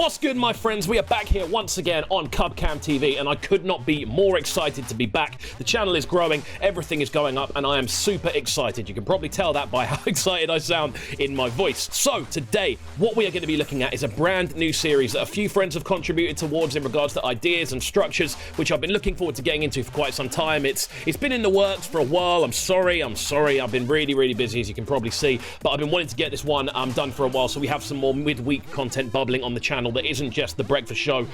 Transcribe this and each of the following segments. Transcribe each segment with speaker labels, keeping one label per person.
Speaker 1: What's good, my friends? We are back here once again on Cubcam TV, and I could not be more excited to be back. The channel is growing, everything is going up, and I am super excited. You can probably tell that by how excited I sound in my voice. So today, what we are going to be looking at is a brand new series that a few friends have contributed towards in regards to ideas and structures, which I've been looking forward to getting into for quite some time. It's been in the works for a while. I'm sorry. I've been really busy, as you can probably see, but I've been wanting to get this one done for a while, so we have some more midweek content bubbling on the channel that isn't just the breakfast show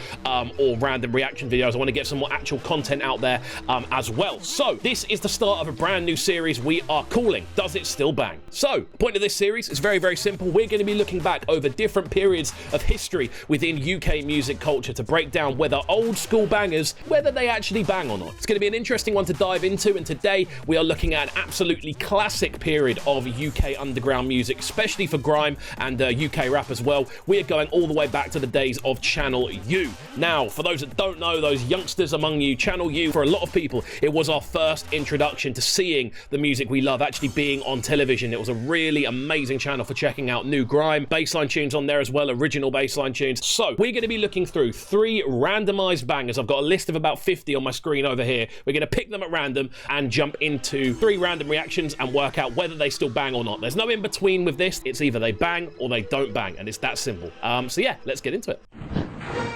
Speaker 1: or random reaction videos. I want to get some more actual content out there as well. So this is the start of a brand new series we are calling Does It Still Bang? So the point of this series is very simple. We're going to be looking back over different periods of history within UK music culture to break down whether old school bangers, whether they actually bang or not. It's going to be an interesting one to dive into, and today we are looking at an absolutely classic period of UK underground music, especially for grime and UK rap as well. We are going all the way back to the days of Channel U. Now, for those that don't know, those youngsters among you, Channel U, for a lot of people, it was our first introduction to seeing the music we love actually being on television. It was a really amazing channel for checking out new grime, bassline tunes on there as well, original bassline tunes. So we're going to be looking through 3 randomized bangers. I've got a list of about 50 on my screen over here. We're going to pick them at random and jump into 3 random reactions and work out whether they still bang or not. There's no in between with this. It's either they bang or they don't bang, and it's that simple. So yeah, let's get into it.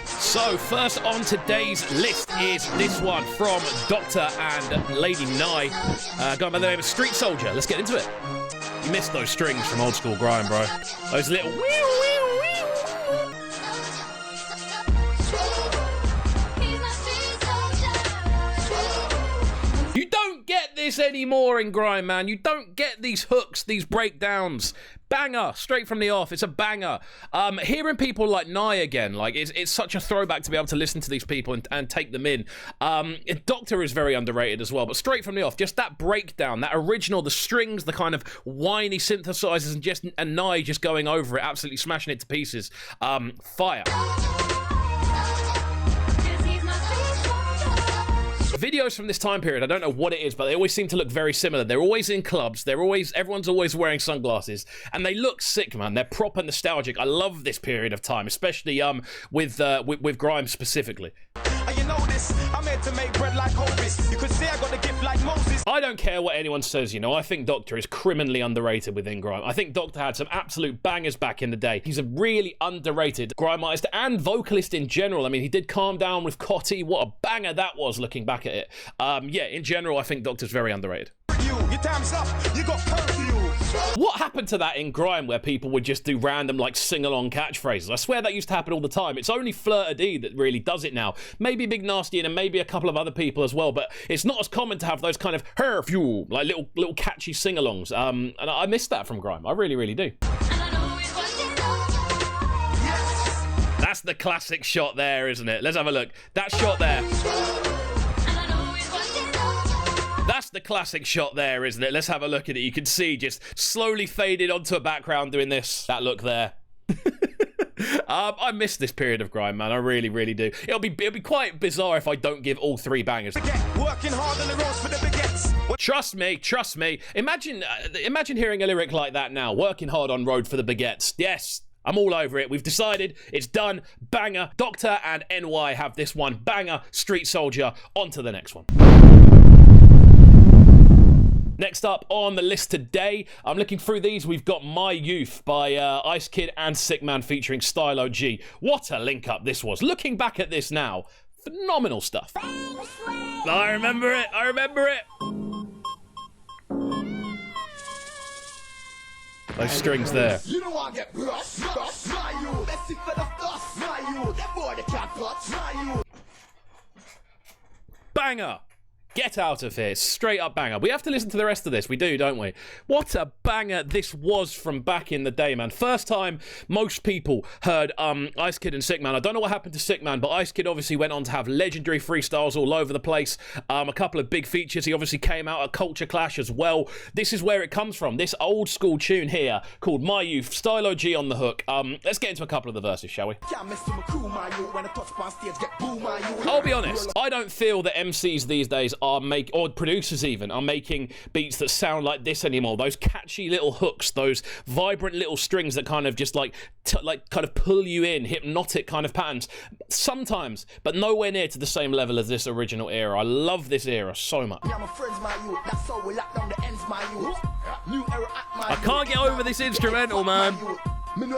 Speaker 1: So first on today's list is this one from Dr. and Lady Nye, going by the name of Street Soldier. Let's get into it. You missed those strings from old school grime, bro. Those little You don't get this anymore in grime, man. You don't get these hooks, these breakdowns. Banger, straight from the off. It's a banger. Hearing people like Nye again, like it's such a throwback to be able to listen to these people and take them in. Doctor is very underrated as well, but straight from the off, just that breakdown, that original, the strings, the kind of whiny synthesizers, and Nye just going over it, absolutely smashing it to pieces. Fire. Videos from this time period, I don't know what it is, but they always seem to look very similar. They're always in clubs. Everyone's always wearing sunglasses, and they look sick, man. They're proper nostalgic. I love this period of time, especially with grime specifically. You know this, I'm here to make bread like Hovis. You could say I got a gift like Moses. I don't care what anyone says, you know. I think Doctor is criminally underrated within grime. I think Doctor had some absolute bangers back in the day. He's a really underrated grime artist and vocalist in general. I mean, he did Calm Down with Cotty. What a banger that was, looking back at it. Yeah, in general, I think Doctor's very underrated. Your time's up. You got curfew. What happened to that in grime where people would just do random like sing-along catchphrases? I swear that used to happen all the time. It's only Flirta D that really does it now. Maybe Big Nasty and maybe a couple of other people as well, but it's not as common to have those kind of curfew, like little catchy sing-alongs. And I miss that from grime. I really do. That's the classic shot there, isn't it? Let's have a look. That shot there. That's the classic shot there, isn't it? Let's have a look at it. You can see just slowly faded onto a background doing this. That look there. I miss this period of grime, man. I really do. It'll be quite bizarre if I don't give all 3 bangers. Working hard on the roads for the baguettes. Trust me. Imagine hearing a lyric like that now. Working hard on road for the baguettes. Yes. I'm all over it. We've decided. It's done. Banger. Doctor and NY have this one. Banger. Street Soldier. On to the next one. Next up on the list today, I'm looking through these. We've got My Youth by IceKid and Sickman featuring Stylo G. What a link up this was. Looking back at this now, phenomenal stuff. I remember it. Those strings there. You know I get banger. Get out of here. Straight up banger. We have to listen to the rest of this. We do, don't we? What a banger this was from back in the day, man. First time most people heard IceKid and Sickman. I don't know what happened to Sickman, but IceKid obviously went on to have legendary freestyles all over the place. A couple of big features. He obviously came out at Culture Clash as well. This is where it comes from. This old school tune here called My Youth. Stylo G on the hook. Let's get into a couple of the verses, shall we? I'll be honest. I don't feel that MCs these days are are or producers even, are making beats that sound like this anymore. Those catchy little hooks, those vibrant little strings that kind of just like kind of pull you in, hypnotic kind of patterns. Sometimes, but nowhere near to the same level as this original era. I love this era so much. I can't get over this instrumental, man.
Speaker 2: Well, I'm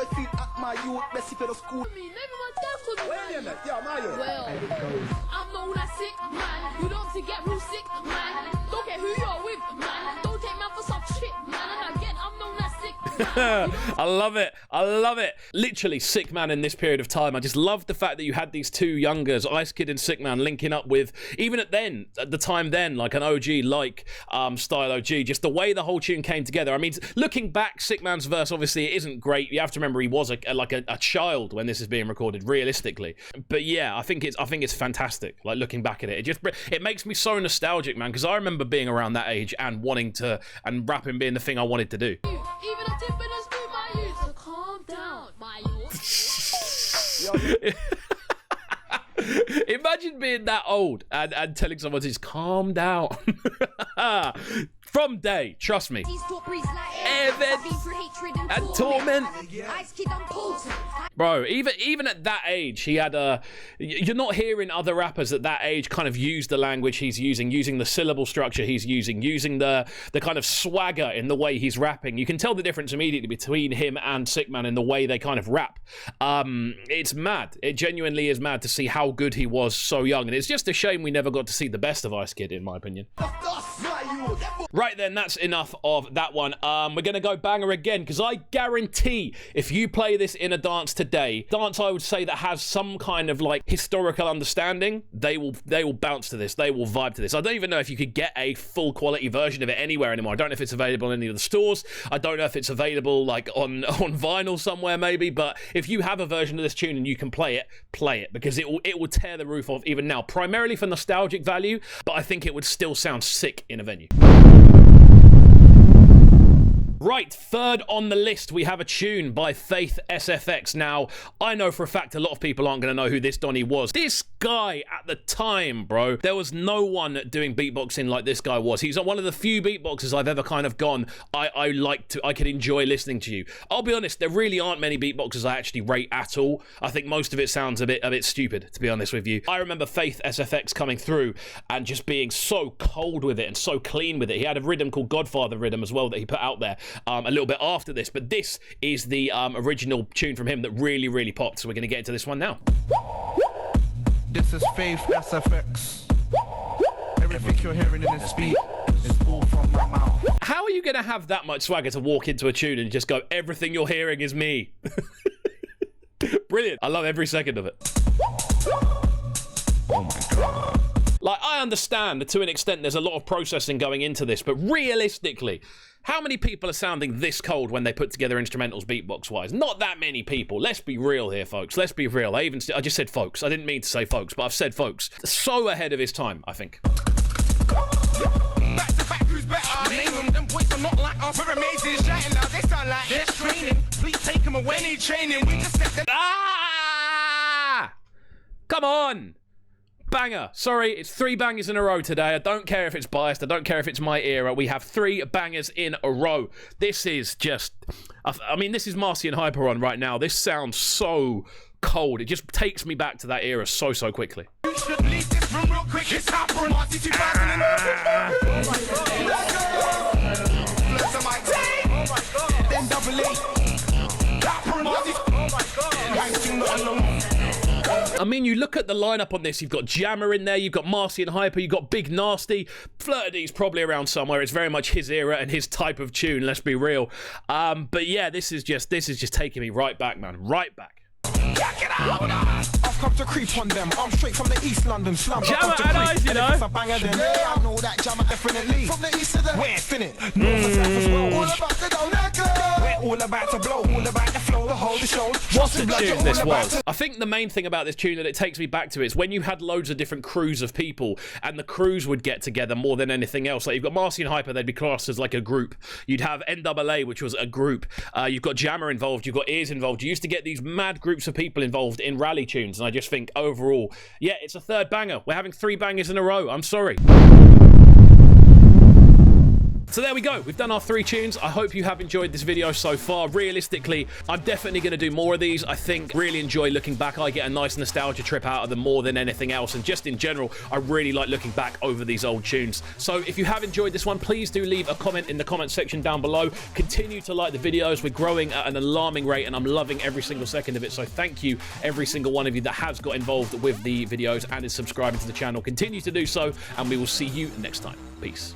Speaker 2: known as Sickman. You don't to get real sick, man. Don't care who you're with, man. Don't take man for some shit, man. And again, I'm known as Sickman.
Speaker 1: I love it. I love it. Literally, Sickman in this period of time. I just love the fact that you had these two youngers, IceKid and Sickman, linking up with, even at the time then, like an OG like Stylo G. Just the way the whole tune came together. I mean, looking back, Sickman's verse, obviously, it isn't great. You have to remember he was a child when this is being recorded, realistically. But yeah, I think it's fantastic. Like, looking back at it, it makes me so nostalgic, man, because I remember being around that age and wanting to, and rapping being the thing I wanted to do.
Speaker 2: Even a tip in a school, my youth. So calm down, my youth.
Speaker 1: Imagine being that old and telling someone to just calm down. From day, trust me. Evan and torment. Bro, even at that age, he had you're not hearing other rappers at that age kind of use the language he's using the syllable structure he's using the kind of swagger in the way he's rapping. You can tell the difference immediately between him and Sickman in the way they kind of rap. It's mad. It genuinely is mad to see how good he was so young, and it's just a shame we never got to see the best of IceKid, in my opinion. Right then, that's enough of that one. We're gonna go banger again, because I guarantee if you play this in a dance today, I would say that has some kind of like historical understanding, they will bounce to this, they will vibe to this. I don't even know if you could get a full quality version of it anywhere anymore. I don't know if it's available in any of the stores. I don't know if it's available like on vinyl somewhere maybe, but if you have a version of this tune and you can play it, because it will tear the roof off even now, primarily for nostalgic value, but I think it would still sound sick in a venue. Right, third on the list, we have a tune by Faith SFX. Now, I know for a fact a lot of people aren't going to know who this Donny was. This guy at the time, bro, there was no one doing beatboxing like this guy was. He's one of the few beatboxers I've ever kind of gone, I could enjoy listening to you. I'll be honest, there really aren't many beatboxers I actually rate at all. I think most of it sounds a bit stupid, to be honest with you. I remember Faith SFX coming through and just being so cold with it and so clean with it. He had a rhythm called Godfather Rhythm as well that he put out there. A little bit after this, but this is the original tune from him that really, really popped, so we're going to get into this one now.
Speaker 3: This is Faith SFX. Everything you're hearing in this beat is all from my mouth.
Speaker 1: How are you going to have that much swagger to walk into a tune and just go, everything you're hearing is me? Brilliant. I love every second of it.
Speaker 3: Oh my god.
Speaker 1: Like, I understand that to an extent there's a lot of processing going into this, but realistically, how many people are sounding this cold when they put together instrumentals beatbox-wise? Not that many people. Let's be real here, folks. Let's be real. I just said folks. I didn't mean to say folks, but I've said folks. So ahead of his time, I think.
Speaker 3: Back to back, who's better? Name them boys are not like us. We're amazing, shouting loud. They sound like they're training. Please take them away, need training. We just set them.
Speaker 1: Ah! Come on! Banger. Sorry, it's 3 bangers in a row today. I don't care if it's biased. I don't care if it's my era. We have 3 bangers in a row. This is just... I mean, this is Marcy and Hyper on right now. This sounds so cold. It just takes me back to that era so quickly.
Speaker 3: You should leave this room real quick. It's Hyper and Marcy 2000. Oh my god. Bless on my team. Oh my god. Then double E. Hyper and Marcy. Oh my god. Ranking not alone.
Speaker 1: I mean, you look at the lineup on this, you've got Jammer in there, you've got Marcy and Hyper, you've got Big Nasty, Flirty D's probably around somewhere. It's very much his era and his type of tune, let's be real. But yeah, this is just taking me right back, man, right back.
Speaker 3: I've come to creep on them. I'm straight from the East London slum.
Speaker 1: Jammer and eyes, you know.
Speaker 3: If it's a banger, then yeah, I know that Jammer definitely. From the east to the west, innit? North and south as well. All about the donut. We're all about to blow, all about the flow, the whole the show.
Speaker 1: What a tune this was. I think the main thing about this tune that it takes me back to is when you had loads of different crews of people, and the crews would get together more than anything else. Like, you've got Marcy and Hyper, they'd be classed as like a group. You'd have NAA, which was a group. You've got Jammer involved, you've got Ears involved. You used to get these mad groups of people involved in rally tunes, and I just think overall, yeah, it's a 3rd banger. We're having 3 bangers in a row. I'm sorry. So there we go. We've done our 3 tunes. I hope you have enjoyed this video so far. Realistically, I'm definitely going to do more of these. I think really enjoy looking back. I get a nice nostalgia trip out of them more than anything else. And just in general, I really like looking back over these old tunes. So if you have enjoyed this one, please do leave a comment in the comment section down below. Continue to like the videos. We're growing at an alarming rate and I'm loving every single second of it. So thank you, every single one of you that has got involved with the videos and is subscribing to the channel. Continue to do so and we will see you next time. Peace.